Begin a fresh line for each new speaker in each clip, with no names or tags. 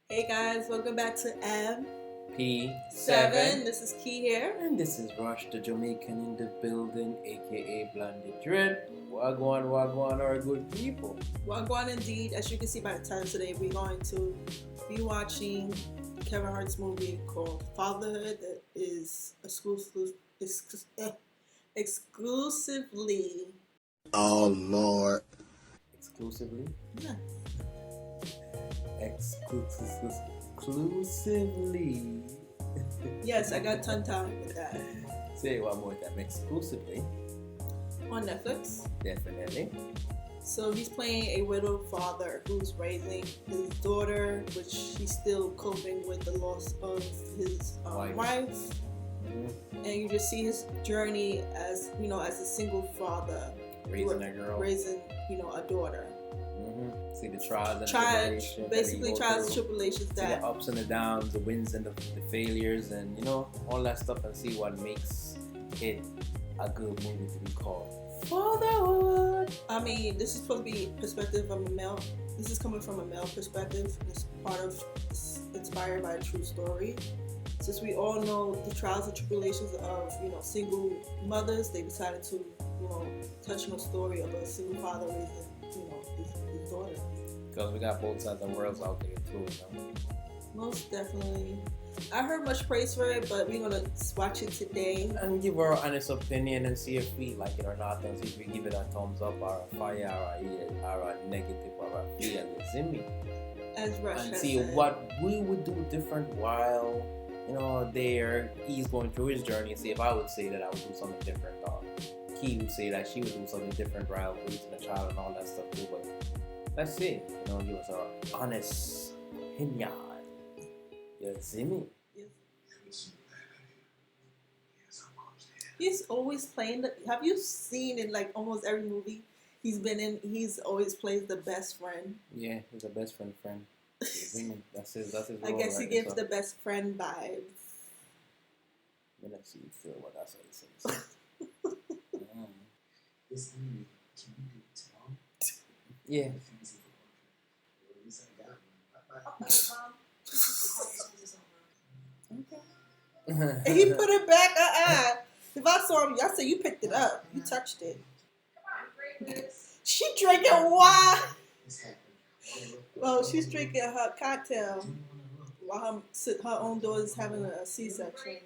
Hey guys, welcome back to
P7.
This is Key here.
And this is Rush the Jamaican in the building, aka Blondie Dread. Wagwan, our good people.
Wagwan indeed. As you can see by the title today, we're going to be watching Kevin Hart's movie called Fatherhood that is exclusively.
Oh Lord.
Exclusively?
Yeah.
Exclusively.
Yes, I got tongue-tied with that.
Say it one more time. Exclusively.
On Netflix.
Definitely.
So he's playing a widowed father who's raising his daughter, which he's still coping with the loss of his wife.
Mm-hmm.
And you just see his journey as a single father,
Raising a girl.
Raising a daughter.
Mm-hmm. See the trials and
tribulations. Basically, trials and tribulations.
See the ups and the downs, the wins and the failures, and all that stuff, and see what makes it a good movie to be called Fatherhood.
I mean, this is supposed to be perspective of a male. This is coming from a male perspective. It's inspired by a true story. Since we all know the trials and tribulations of single mothers, they decided to touch on a story of a single father raising his daughter.
Because we got both sides of the worlds out there too.
Most definitely. I heard much praise for it, but we're gonna watch it today
and give our honest opinion and see if we like it or not, and see if we give it a thumbs up or a fire or a negative or a fail, ZIMI.
As Rush
and
has
see
said.
What we would do different while he's going through his journey, and see if I would say that I would do something different, or Key would say that she would do something different while raising a child and all that stuff too. But let's see, give us our honest opinion. Yeah, ZIMI.
He's always playing have you seen in like almost every movie he's been in, he's always plays the best friend.
Yeah, he's a best friend. ZIMI. That's his role.
I guess he gives the best friend vibes.
Let's see what that's what he says.
This movie, can we do it tomorrow?
Yeah.
Okay. And he put it back. If I saw him, I said you picked it up. You touched it. She drinking wine. Well, she's drinking her cocktail while her own daughter's having a C-section.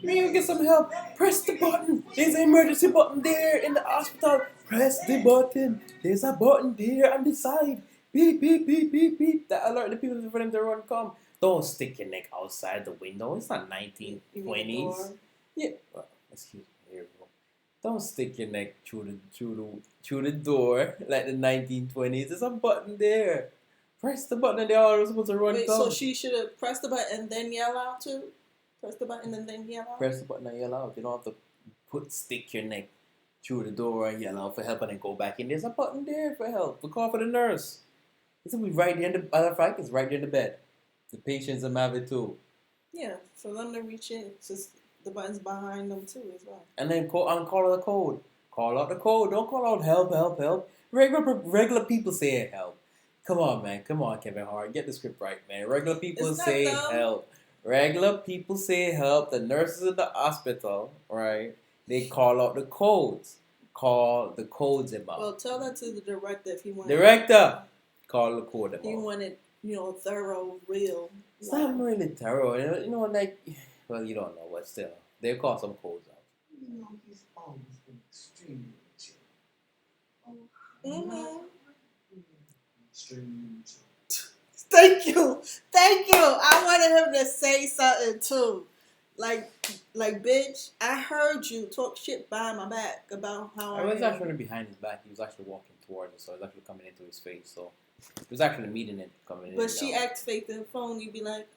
Man, get some help. Press the button. There's an emergency button there in the hospital. Press the button. There's a button there on the side. Beep, beep, beep, beep, beep. That alert the people for them to run come. Don't stick your neck outside the window. It's not 1920s. Yeah. Well, excuse me. Here we go. Don't stick your neck through the door like the 1920s. There's a button there. Press the button and they're all supposed to run come.
So she should have pressed the button and then yell out too? Press the button and then yell out?
Press the button and yell out. You don't have to stick your neck through the door and yell out for help and then go back in. There's a button there for help. We call for the nurse. It's right there in the other fact. It's right there in the bed. The patients have it too.
Yeah, for them to reach in, it's just the button's behind them too as well.
And then call out the code. Call out the code. Don't call out help. Regular people say help. Come on, man. Come on, Kevin Hart. Get the script right, man. Regular people say help. Regular people say help. The nurses in the hospital, right? They call out the codes. Call the codes about.
Well, tell that to the director if he wanted.
Director, call the code about.
He wanted, thorough, real.
It's not really thorough. Well, you don't know, but still, they call some codes out.
He's always been extremely chill.
Mm-hmm.
Extremely chill.
Thank you. I wanted him to say something too. Like, bitch, I heard you talk shit behind my back about how
I was actually behind his back. He was actually walking towards us, so it was actually coming into his face. So it was actually meeting it coming in.
But she acts fake in the phone. You'd be like,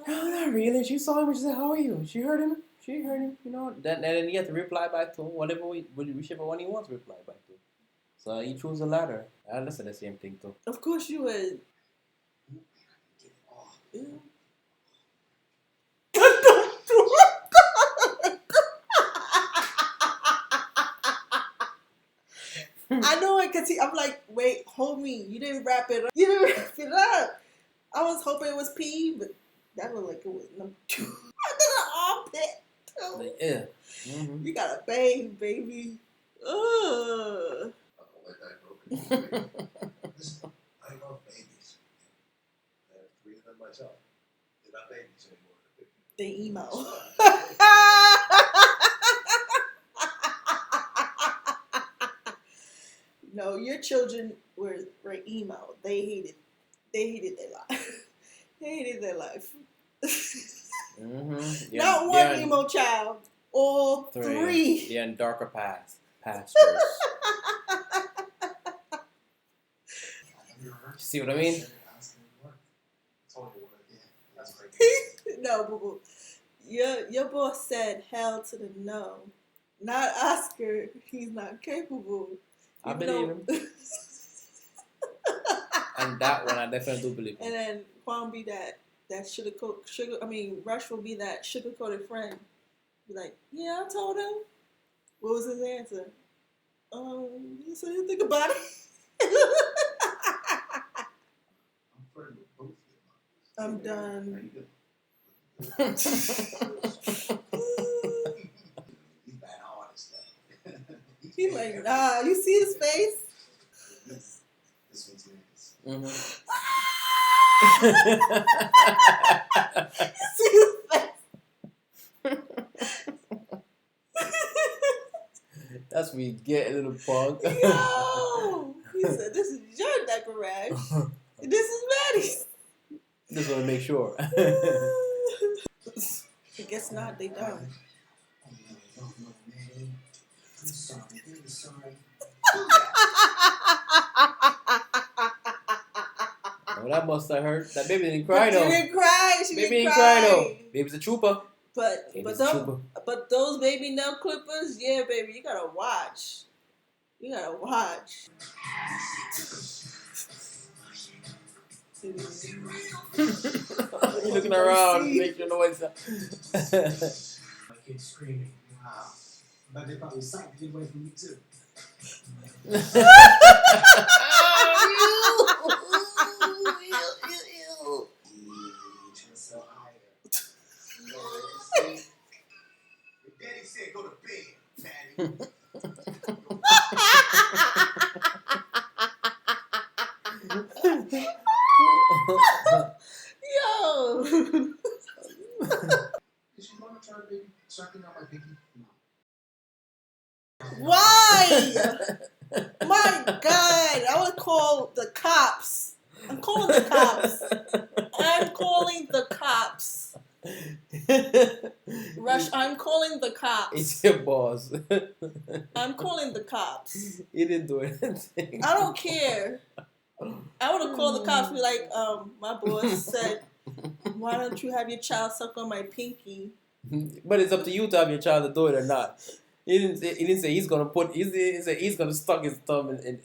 no, not really. She saw him and she said, "How are you?" She heard him. Then he had to reply back to him, whichever one he wants to reply back to. So he chose the latter. I listen to the same thing too.
Of course you would. I know it because I'm like, wait, hold me. You didn't wrap it up. I was hoping it was P, but that looked like it was number 2. Under the armpit.
Yeah. Mm-hmm.
You got a bathe, baby. Ugh.
I don't let that go. Listen, I love babies. I have 3 of them myself. They're not babies anymore.
They emo. No, your children were emo. They hated their life. They hated their life.
Mm-hmm. Yeah,
Not one emo child. All 3.
Yeah, and darker pastures. See what I mean?
No, boo boo. Your boss said hell to the no. Not Oscar. He's not capable.
I believe him. And that one I definitely do believe him.
And then Quan be that Rush will be that sugar-coated friend. Be like, yeah, I told him. What was his answer? So you think about it? I'm done. He's like, nah, you see his face?
Mm-hmm.
See his face?
That's what you get, little punk.
Yo! He said, this is your diaper rash. This is Maddie's.
Just want to make sure.
I guess not, they don't.
Oh, that must have hurt. That baby didn't cry though.
She didn't cry.
Baby didn't cry though. Baby's a trooper.
But those baby nail clippers, yeah, baby, you gotta watch. You gotta watch.
You're looking around, make your noise.
My kid's screaming. Wow. But they probably psyched to get away from me too. Daddy said go to bed, Daddy.
Yo!
Did she want to try to baby sucking out my pinky? No.
Why? My God! I would call the cops. I'm calling the cops. I'm calling the cops. Rush, I'm calling the cops.
It's your boss.
I'm calling the cops.
He didn't do anything.
I don't care. I would have called the cops and be like, my boss said, why don't you have your child suck on my pinky?
But it's up to you to have your child to do it or not. He didn't say he's gonna he's gonna stuck his thumb in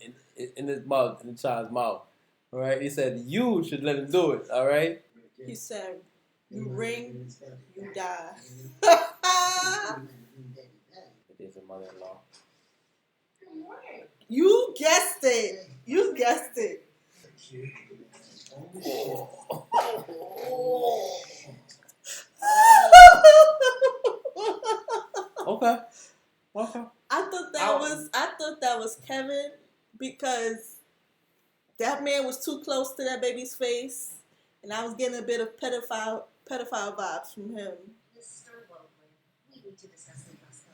his mouth, in the child's mouth. Alright? He said you should let him do it, alright?
He said, you ring, you die.
It is a mother-in-law.
You guessed it. You guessed it.
Okay.
I thought that was Kevin because that man was too close to that baby's face, and I was getting a bit of pedophile vibes from him.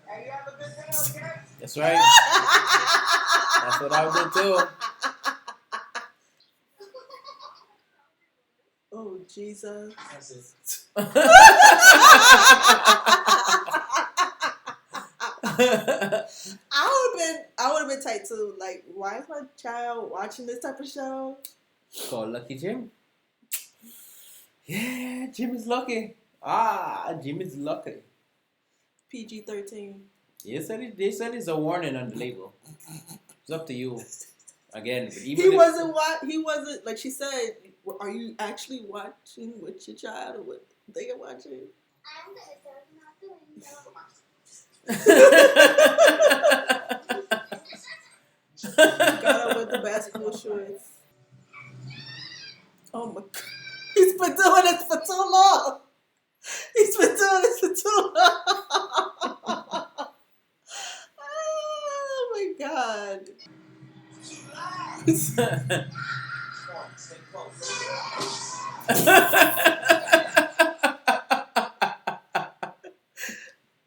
Hey, you have a good day, okay?
That's right. That's what I would do too.
Oh Jesus!
That's it.
I would have been tight too. Like, why is my child watching this type of show?
Call Lucky Jim. Yeah, Jim is lucky. Jim is lucky.
PG-13.
They said it's a warning on the label. It's up to you. Again, but
He wasn't like she said. Are you actually watching with your child or what they are watching? Got up with the basketball shorts. Oh my God.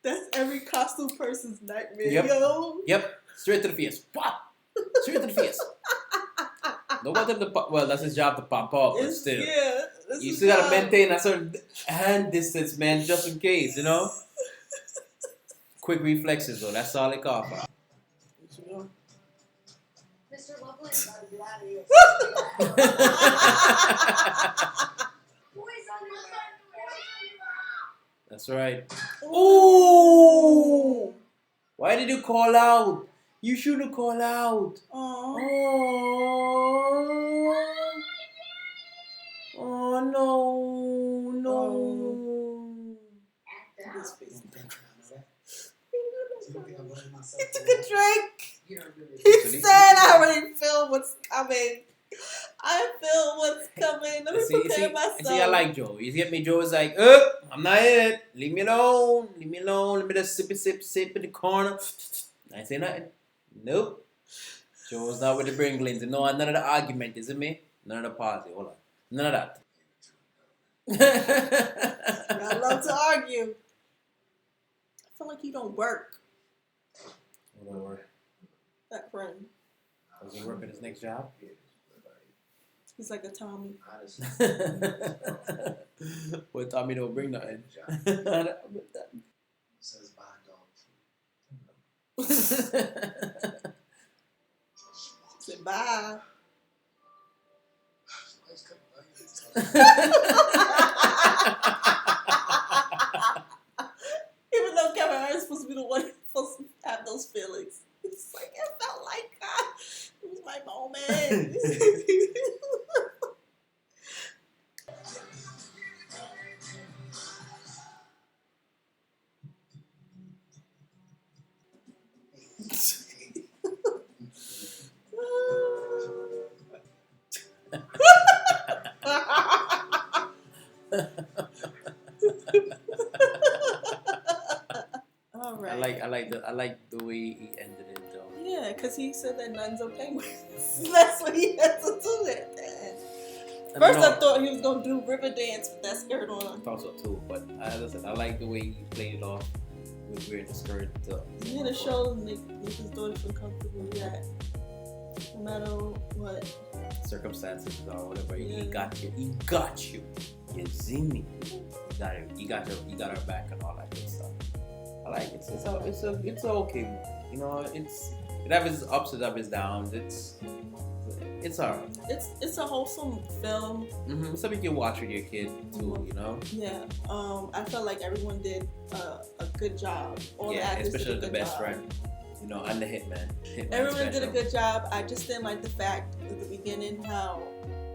That's every costume person's nightmare,
Yep.
yo.
Yep. Straight to the face. Pop. Straight to the face. Don't want them to pop. Well, that's his job to pop up, but still.
Yeah.
You still gotta maintain a certain hand distance, man, just in case, you know? Quick reflexes, though. That's all they call for.
Mr. Loveland, gotta get out of here. Boys on your left.
That's right. Ooh! Why did you call out? You shouldn't call out.
Aww.
Oh no, no.
His face.
You don't think I'm letting myself
He took a drink.
You don't do
He
it.
said, I already feel what's coming. I feel what's coming. Let me prepare myself.
See, I like Joe. You get me? Joe is like, I'm not in it. Leave me alone. Leave me alone. Let me just sip in the corner. I ain't say nothing. Nope. Joe was not with the Bringlings. No, none of the argument, isn't me? None of the party. Hold on. None of that.
I love to argue. I feel like you don't work.
Don't worry.
That friend.
Does he work at his next job?
He's like a Tommy.
Honestly.
Well, Tommy don't bring nothing.
Says buy dog
Say bye. Even though Kevin Hart is supposed to be the one supposed to have those feelings. It's like, it felt like it was my moment. All right.
I like the way he ended it though.
Yeah, because he said that nuns are penguins. That's what he had to do that. First, I thought he was gonna do river dance with that skirt on.
I thought so too, but as I said, I like the way he played it off with wearing the skirt.
Yeah, the show make his daughter feel comfortable. Yeah, no matter what
circumstances or whatever,
Yeah.
he got you. He got you. You ZIMI. He got her back and all that good stuff. I like it. It's a okay movie. You know, it has its ups and its downs. It's alright.
it's a wholesome film.
Mm-hmm. Something you can watch with your kid too. You know.
Yeah. I felt like everyone did a good job. All the
Yeah,
actors
especially
did a
the
good
best
job.
friend. You know, and the hitman.
Everyone did a good job. I just didn't like the fact at the beginning how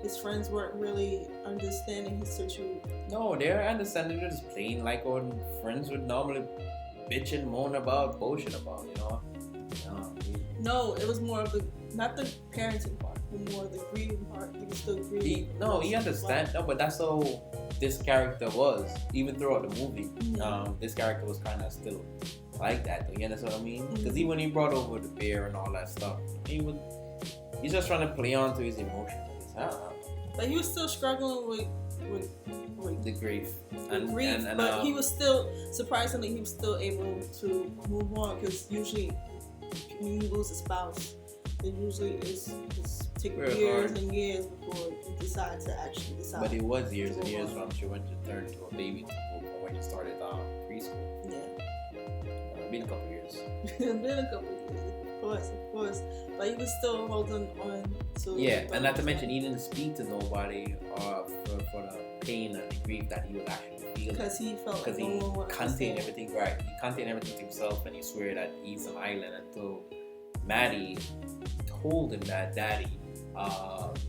his friends weren't really understanding his situation.
No, they're understanding. They're just playing like what friends would normally bitch and moan about, bullshit about. You know.
No, it was more of not the parenting part, but more the grieving part. He was still grieving.
He understands. No, but that's how this character was. Even throughout the movie,
Mhm.
this character was kind of still like that. You understand what I mean? Because
Mhm.
even when he brought over the beer and all that stuff, he's just trying to play on to his emotions.
But he was still struggling with
The grief.
grief, but he was still, surprisingly, he was still able to move on, because usually when you lose a spouse, it usually is take
Very
years
hard.
and years before you decide to actually decide.
But it was years and
to
years
move on.
from she went to turn to a baby to when you started preschool.
Yeah.
Been a couple years.
Been a couple of years, of course. But he was still holding on to.
Yeah, and not to mention he didn't speak to nobody for the pain and the grief that he was actually feeling.
Because he felt like
Because
no
he
one would
contained
understand.
everything right. He contained everything to himself, and he swear that he's an island until Maddie told him that Daddy,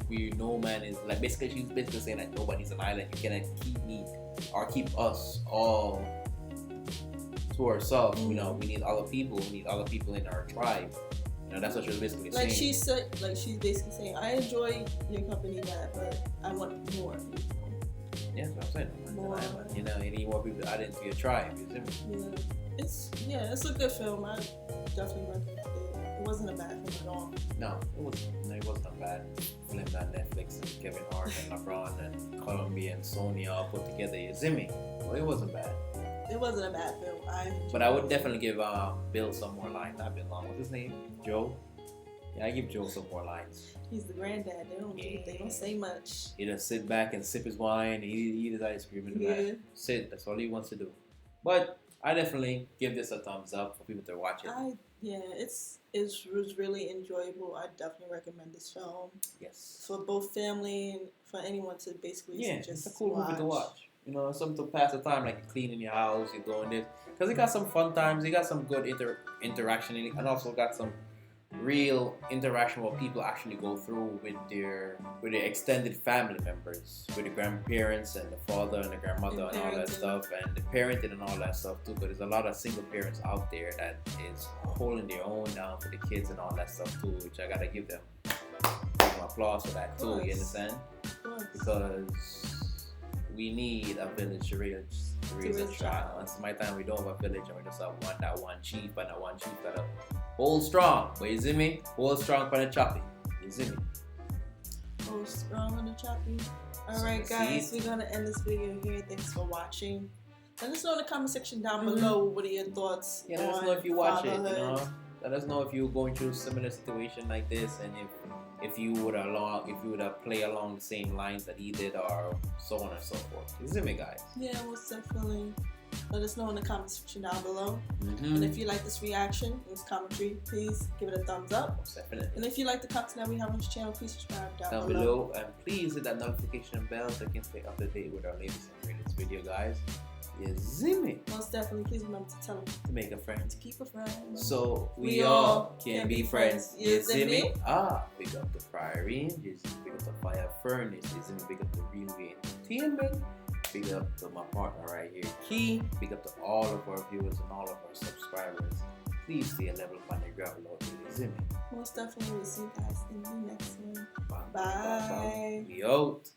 we no man is like basically she's basically saying that nobody's an island. You cannot keep me or keep us all to ourselves. You know, we need other people. We need other people in our tribe. You know, that's what she was basically saying.
Like she said, like she's basically saying, I enjoy your company, Dad, but I want more.
Yeah, that's what I'm saying.
More.
You know, you need more people added to your tribe. You see me?
Yeah, it's a good film. I definitely recommend it. It wasn't a bad film at all.
No, it wasn't a bad film that Netflix and Kevin Hart and LeBron and Columbia and Sony all put together. ZIMI. Well, it wasn't bad.
It wasn't a bad film.
But I would definitely give Bill some more lines. Not Bill Long. What's his name? Joe? Yeah, I give Joe some more lines.
He's the granddad. They don't say much.
He just sit back and sip his wine, eat his ice cream in the back. Sit. That's all he wants to do. But I definitely give this a thumbs up for people to watch it.
It was really enjoyable. I definitely recommend this film.
Yes.
For both family and for anyone to basically just
it's a cool movie to watch. You know, something to pass the time, like you're cleaning your house, you're doing this. Because it got some fun times, it got some good interaction in it, and also got some real interaction what people actually go through with their extended family members, with the grandparents and the father and the grandmother and all that stuff, and the parenting and all that stuff too. But there's a lot of single parents out there that is holding their own down for the kids and all that stuff too, which I gotta give them some applause for that too. You understand? Because we need a village to raise a child. It's my time we don't have a village and we just have one chief, and that one chief gotta hold strong. But you see me? Hold strong for the choppy. You see me?
Hold strong on the choppy. Alright guys, we're gonna end this video here. Thanks for watching. Let us know in the comment section down below what are your thoughts.
Yeah, let us know if you watch it, you know. Let us know if you're going through a similar situation like this, and if you would play along the same lines that he did, or so on and so forth. You see me, guys?
Yeah, most definitely. Let us know in the comment section down below. And if you like this reaction, this commentary, please give it a thumbs up.
Most definitely.
And if you like the content that we have on this channel, please subscribe
down below. And please hit that notification bell so you can stay up to date with our latest and greatest video, guys. You ZIMI.
Most definitely. Please remember to tell them
to make a friend,
to keep a friend,
so we all can be friends. You ZIMI. Big up the Fire Ranges, big up the Fire Furnace, you ZIMI. Big up the Real Way Entertainment. Big up to my partner right here, Key. Big up to all of our viewers and all of our subscribers. Please stay a level up on the gravel out there, ZIMI.
Most definitely. We'll see you guys in the next one.
Bye.
Bye.
We out.